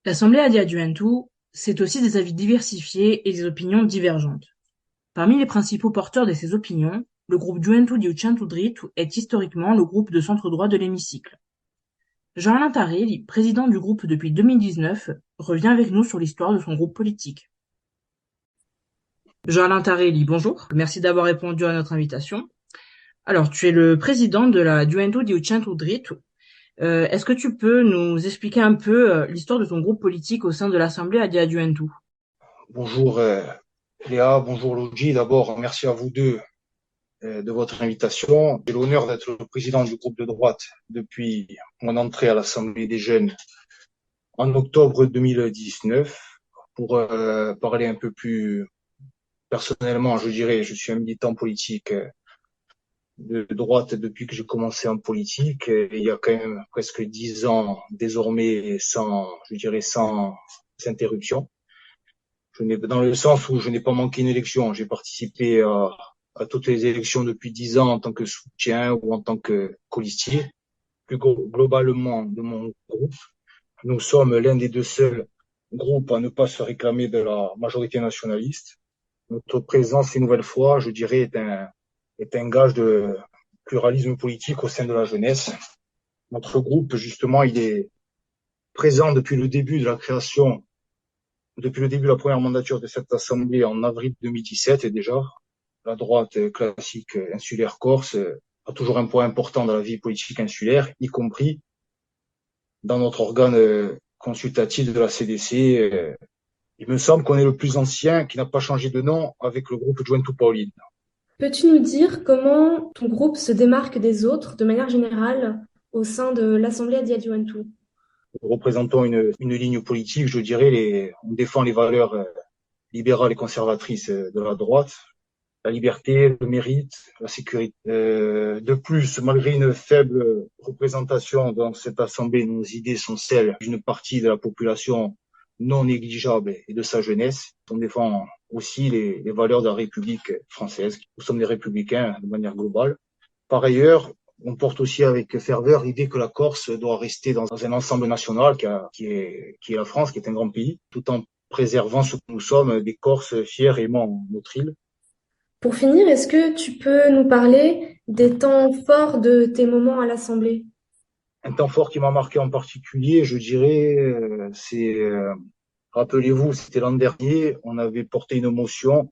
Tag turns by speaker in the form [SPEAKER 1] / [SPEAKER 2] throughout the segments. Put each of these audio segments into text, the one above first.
[SPEAKER 1] L'Assemblée Adiaduentu, c'est aussi des avis diversifiés et des opinions divergentes. Parmi les principaux porteurs de ces opinions, le groupe Juventud di Centro-Dritt est historiquement le groupe de centre-droit de l'hémicycle. Jean-Alain Tarelli, président du groupe depuis 2019, revient avec nous sur l'histoire de son groupe politique. Jean-Alain Tarelli, bonjour. Merci d'avoir répondu à notre invitation. Alors, tu es le président de la Juventud di Centro-Dritt. Est-ce que tu peux nous expliquer un peu l'histoire de ton groupe politique au sein de l'Assemblée Adiaduentu?
[SPEAKER 2] Bonjour Léa, bonjour Luigi. D'abord, merci à vous deux de votre invitation. J'ai l'honneur d'être le président du groupe de droite depuis mon entrée à l'Assemblée des jeunes en octobre 2019. Pour parler un peu plus personnellement, je dirais, je suis un militant politique de droite depuis que j'ai commencé en politique. Il y a quand même presque 10 ans désormais je dirais, sans interruption. Dans le sens où je n'ai pas manqué une élection. J'ai participé à toutes les élections depuis 10 ans en tant que soutien ou en tant que colistier. Plus globalement de mon groupe, nous sommes l'un des deux seuls groupes à ne pas se réclamer de la majorité nationaliste. Notre présence, une nouvelle fois, je dirais, est un gage de pluralisme politique au sein de la jeunesse. Notre groupe, justement, il est présent depuis le début de la création, depuis le début de la première mandature de cette assemblée en avril 2017 et déjà. La droite classique insulaire corse a toujours un poids important dans la vie politique insulaire, y compris dans notre organe consultatif de la CDC. Il me semble qu'on est le plus ancien qui n'a pas changé de nom avec le groupe Juventud Pauline.
[SPEAKER 3] Peux-tu nous dire comment ton groupe se démarque des autres de manière générale au sein de l'Assemblée Adiaduantu?
[SPEAKER 2] Nous représentons une ligne politique, je dirais, on défend les valeurs libérales et conservatrices de la droite, la liberté, le mérite, la sécurité. De plus, malgré une faible représentation dans cette assemblée, nos idées sont celles d'une partie de la population non négligeable et de sa jeunesse. On défend aussi les valeurs de la République française. Nous sommes des républicains de manière globale. Par ailleurs, on porte aussi avec ferveur l'idée que la Corse doit rester dans un ensemble national qui est la France, qui est un grand pays, tout en préservant ce que nous sommes, des Corses fiers et aimant notre île.
[SPEAKER 3] Pour finir, est-ce que tu peux nous parler des temps forts de tes moments à l'Assemblée?
[SPEAKER 2] Un temps fort qui m'a marqué en particulier, je dirais, rappelez-vous, c'était l'an dernier, on avait porté une motion,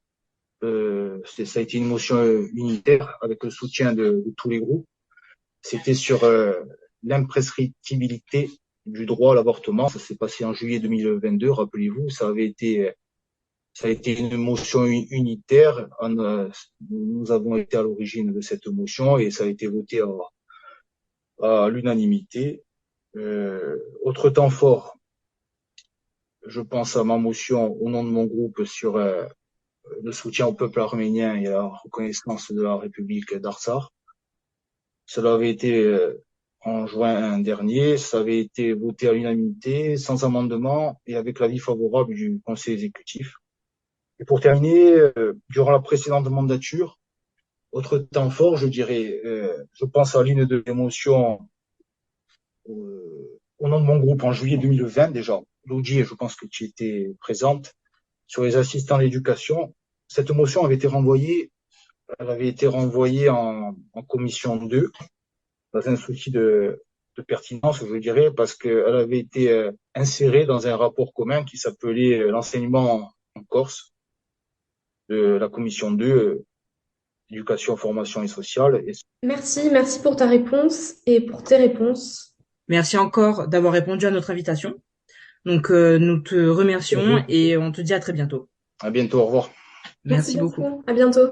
[SPEAKER 2] ça a été une motion unitaire avec le soutien de tous les groupes. C'était sur l'imprescriptibilité du droit à l'avortement. Ça s'est passé en juillet 2022, rappelez-vous, ça a été une motion unitaire. Nous avons été à l'origine de cette motion et ça a été voté à l'unanimité. Autre temps fort, je pense à ma motion au nom de mon groupe sur le soutien au peuple arménien et à la reconnaissance de la République d'Artsakh. Cela avait été en juin dernier, ça avait été voté à l'unanimité, sans amendement et avec l'avis favorable du Conseil exécutif. Et pour terminer, durant la précédente mandature, autre temps fort, je dirais, je pense à l'une de l'émotion au nom de mon groupe en juillet 2020 déjà. Luigi, je pense que tu étais présente sur les assistants d'éducation. Cette motion elle avait été renvoyée en commission 2 dans un souci de pertinence, je dirais, parce qu'elle avait été insérée dans un rapport commun qui s'appelait l'enseignement en Corse de la commission 2, éducation, formation et sociale. Et
[SPEAKER 3] Merci pour ta réponse et pour tes réponses.
[SPEAKER 1] Merci encore d'avoir répondu à notre invitation. Donc, nous te remercions et on te dit à très bientôt.
[SPEAKER 2] à bientôt, au revoir.
[SPEAKER 3] Merci
[SPEAKER 1] Merci beaucoup.
[SPEAKER 3] beaucoup. À bientôt.